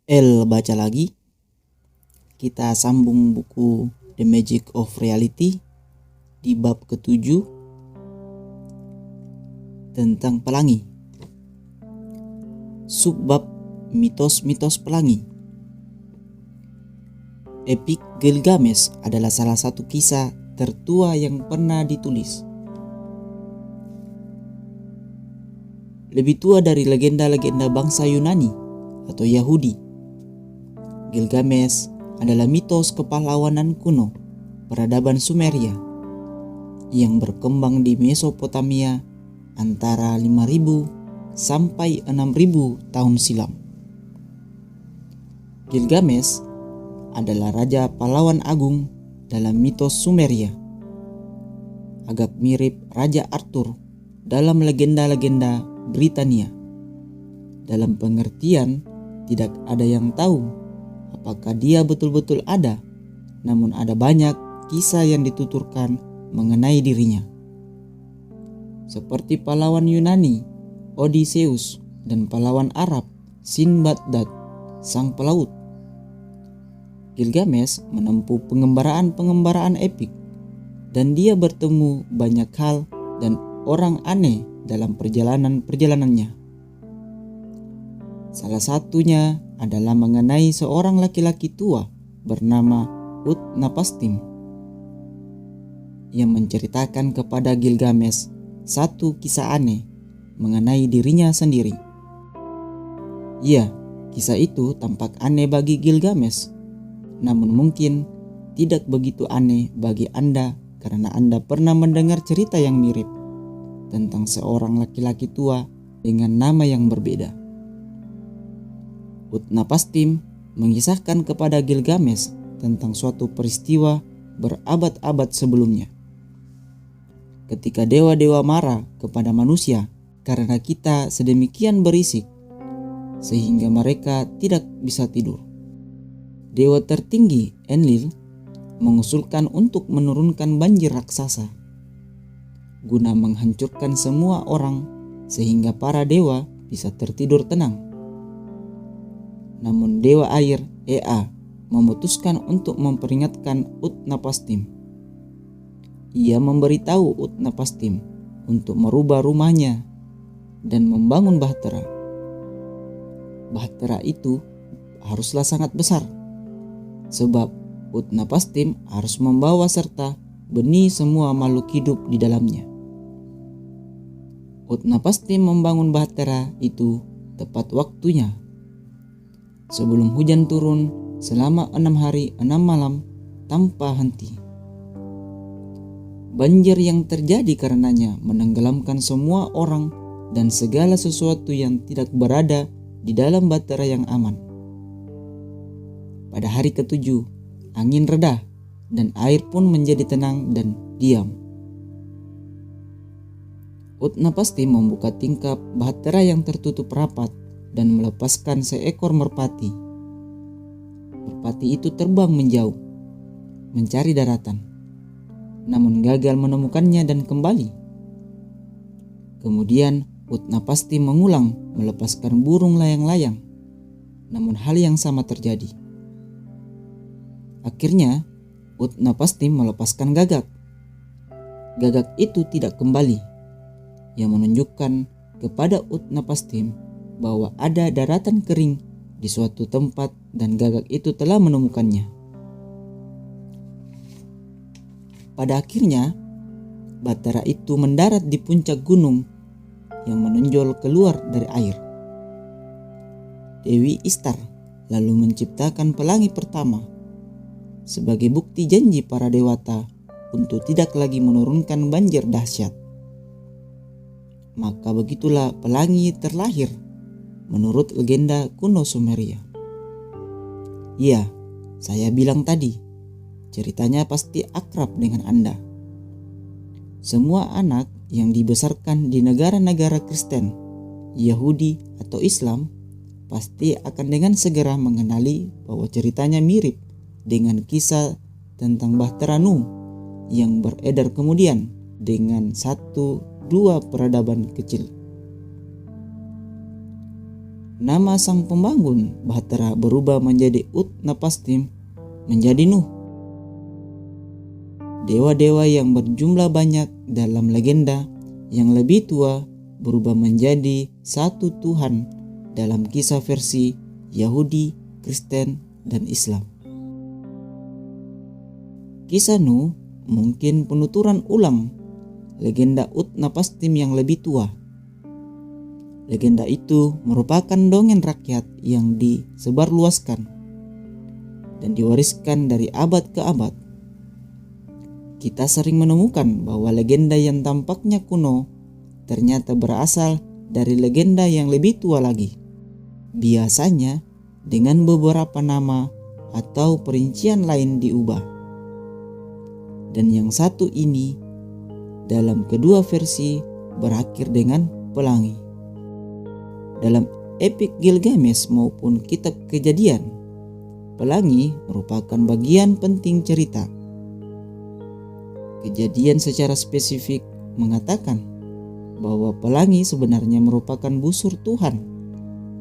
Baca lagi. Kita sambung buku The Magic of Reality di bab ke-7 tentang pelangi. Subbab mitos-mitos pelangi. Epik Gilgamesh adalah salah satu kisah tertua yang pernah ditulis. Lebih tua dari legenda-legenda bangsa Yunani atau Yahudi. Gilgamesh adalah mitos kepahlawanan kuno peradaban Sumeria yang berkembang di Mesopotamia antara 5.000 sampai 6.000 tahun silam. Gilgamesh adalah raja pahlawan agung dalam mitos Sumeria. Agak mirip Raja Arthur dalam legenda-legenda Britania. Dalam pengertian, tidak ada yang tahu apakah dia betul-betul ada, namun ada banyak kisah yang dituturkan mengenai dirinya. Seperti pahlawan Yunani, Odysseus, dan pahlawan Arab, Sinbad sang pelaut. Gilgamesh menempuh pengembaraan epik, dan dia bertemu banyak hal dan orang aneh dalam perjalanannya. Salah satunya adalah mengenai seorang laki-laki tua bernama Utnapishtim yang menceritakan kepada Gilgamesh satu kisah aneh mengenai dirinya sendiri. Ya, kisah itu tampak aneh bagi Gilgamesh, namun mungkin tidak begitu aneh bagi Anda karena Anda pernah mendengar cerita yang mirip tentang seorang laki-laki tua dengan nama yang berbeda. Utnapishtim mengisahkan kepada Gilgamesh tentang suatu peristiwa berabad-abad sebelumnya. Ketika dewa-dewa marah kepada manusia karena kita sedemikian berisik sehingga mereka tidak bisa tidur. Dewa tertinggi Enlil mengusulkan untuk menurunkan banjir raksasa guna menghancurkan semua orang sehingga para dewa bisa tertidur tenang. Namun dewa air Ea memutuskan untuk memperingatkan Utnapishtim. Ia memberitahu Utnapishtim untuk merubah rumahnya dan membangun bahtera. Bahtera itu haruslah sangat besar, sebab Utnapishtim harus membawa serta benih semua makhluk hidup di dalamnya. Utnapishtim membangun bahtera itu tepat waktunya. Sebelum hujan turun selama 6 hari 6 malam tanpa henti. Banjir yang terjadi karenanya menenggelamkan semua orang dan segala sesuatu yang tidak berada di dalam bahtera yang aman. Pada hari ke-7, angin reda dan air pun menjadi tenang dan diam. Utnapishtim membuka tingkap bahtera yang tertutup rapat dan melepaskan seekor merpati. Merpati itu terbang menjauh, mencari daratan, namun gagal menemukannya dan kembali. Kemudian Utnapishtim mengulang melepaskan burung layang-layang, namun hal yang sama terjadi. Akhirnya Utnapishtim melepaskan gagak. Gagak itu tidak kembali, yang menunjukkan kepada Utnapishtim bahwa ada daratan kering di suatu tempat dan gagak itu telah menemukannya. Pada akhirnya, bahtera itu mendarat di puncak gunung yang menonjol keluar dari air. Dewi Ishtar lalu menciptakan pelangi pertama sebagai bukti janji para dewata untuk tidak lagi menurunkan banjir dahsyat. Maka begitulah pelangi terlahir menurut legenda kuno Sumeria. Ya, saya bilang tadi, ceritanya pasti akrab dengan Anda. Semua anak yang dibesarkan di negara-negara Kristen, Yahudi, atau Islam pasti akan dengan segera mengenali bahwa ceritanya mirip dengan kisah tentang bahtera Nuh yang beredar kemudian dengan 1-2 peradaban kecil. Nama sang pembangun bahtera berubah menjadi Utnapishtim, menjadi Nuh. Dewa-dewa yang berjumlah banyak dalam legenda yang lebih tua berubah menjadi satu Tuhan dalam kisah versi Yahudi, Kristen, dan Islam. Kisah Nuh mungkin penuturan ulang legenda Utnapishtim yang lebih tua. Legenda itu merupakan dongeng rakyat yang disebarluaskan dan diwariskan dari abad ke abad. Kita sering menemukan bahwa legenda yang tampaknya kuno ternyata berasal dari legenda yang lebih tua lagi. Biasanya dengan beberapa nama atau perincian lain diubah. Dan yang satu ini dalam kedua versi berakhir dengan pelangi. Dalam epik Gilgamesh maupun kitab Kejadian, pelangi merupakan bagian penting cerita. Kejadian secara spesifik mengatakan bahwa pelangi sebenarnya merupakan busur Tuhan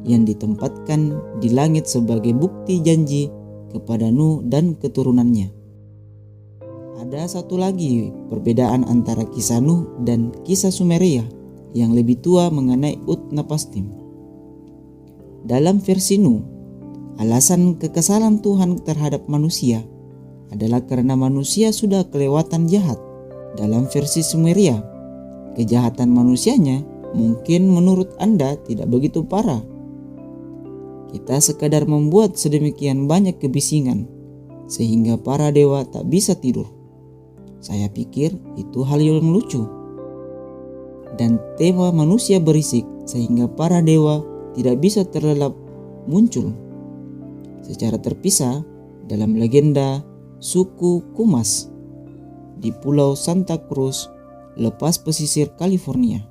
yang ditempatkan di langit sebagai bukti janji kepada Nuh dan keturunannya. Ada satu lagi perbedaan antara kisah Nuh dan kisah Sumeria yang lebih tua mengenai Utnapishtim. Dalam versi Nuh, alasan kekesalan Tuhan terhadap manusia adalah karena manusia sudah kelewatan jahat. Dalam versi Sumeria, kejahatan manusianya mungkin menurut Anda tidak begitu parah. Kita sekadar membuat sedemikian banyak kebisingan sehingga para dewa tak bisa tidur. Saya pikir itu hal yang lucu. Dan tema manusia berisik sehingga para dewa tidak bisa terlelap muncul secara terpisah dalam legenda suku Kumas di Pulau Santa Cruz, lepas pesisir California.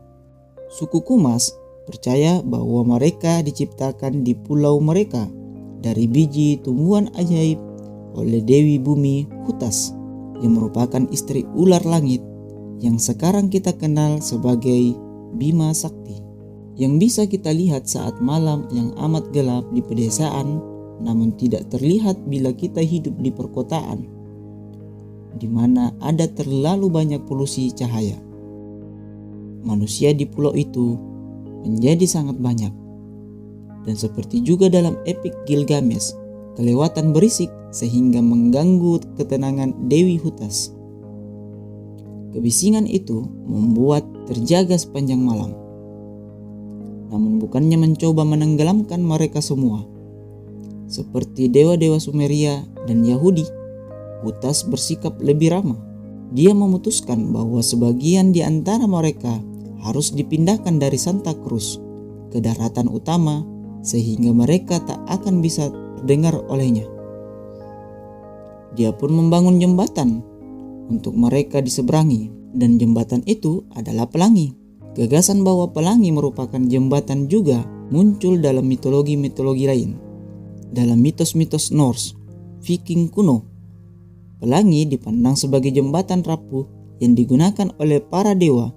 Suku Kumas percaya bahwa mereka diciptakan di pulau mereka dari biji tumbuhan ajaib oleh Dewi Bumi Hutas yang merupakan istri ular langit yang sekarang kita kenal sebagai Bima Sakti, yang bisa kita lihat saat malam yang amat gelap di pedesaan namun tidak terlihat bila kita hidup di perkotaan, di mana ada terlalu banyak polusi cahaya. Manusia di pulau itu menjadi sangat banyak, dan seperti juga dalam epik Gilgamesh, kelewatan berisik sehingga mengganggu ketenangan Dewi Hutas. Kebisingan itu membuat terjaga sepanjang malam, namun bukannya mencoba menenggelamkan mereka semua. Seperti dewa-dewa Sumeria dan Yahudi, Hutas bersikap lebih ramah. Dia memutuskan bahwa sebagian di antara mereka harus dipindahkan dari Santa Cruz ke daratan utama sehingga mereka tak akan bisa terdengar olehnya. Dia pun membangun jembatan untuk mereka diseberangi, dan jembatan itu adalah pelangi. Gagasan bahwa pelangi merupakan jembatan juga muncul dalam mitologi-mitologi lain. Dalam mitos-mitos Norse, Viking kuno, pelangi dipandang sebagai jembatan rapuh yang digunakan oleh para dewa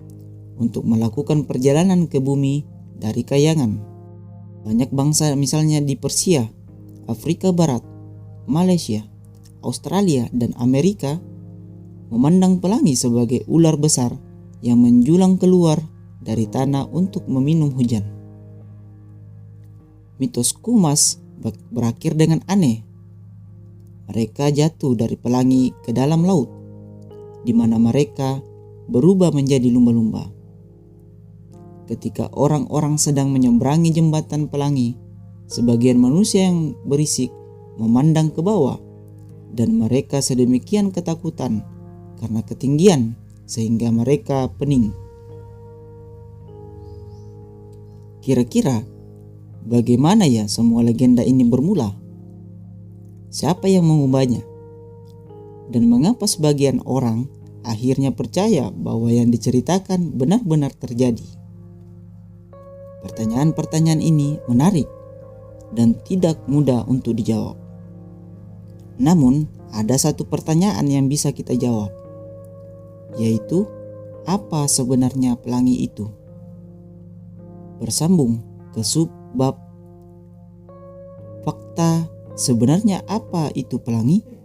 untuk melakukan perjalanan ke bumi dari kayangan. Banyak bangsa misalnya di Persia, Afrika Barat, Malaysia, Australia, dan Amerika memandang pelangi sebagai ular besar yang menjulang keluar dari tanah untuk meminum hujan. Mitos Kumas berakhir dengan aneh. Mereka jatuh dari pelangi ke dalam laut, di mana mereka berubah menjadi lumba-lumba. Ketika orang-orang sedang menyeberangi jembatan pelangi, sebagian manusia yang berisik memandang ke bawah, dan mereka sedemikian ketakutan karena ketinggian sehingga mereka pening. Kira-kira bagaimana ya semua legenda ini bermula? Siapa yang mengubahnya? Dan mengapa sebagian orang akhirnya percaya bahwa yang diceritakan benar-benar terjadi? Pertanyaan-pertanyaan ini menarik dan tidak mudah untuk dijawab. Namun, ada satu pertanyaan yang bisa kita jawab, yaitu apa sebenarnya pelangi itu? Bersambung ke subbab Fakta, sebenarnya apa itu pelangi?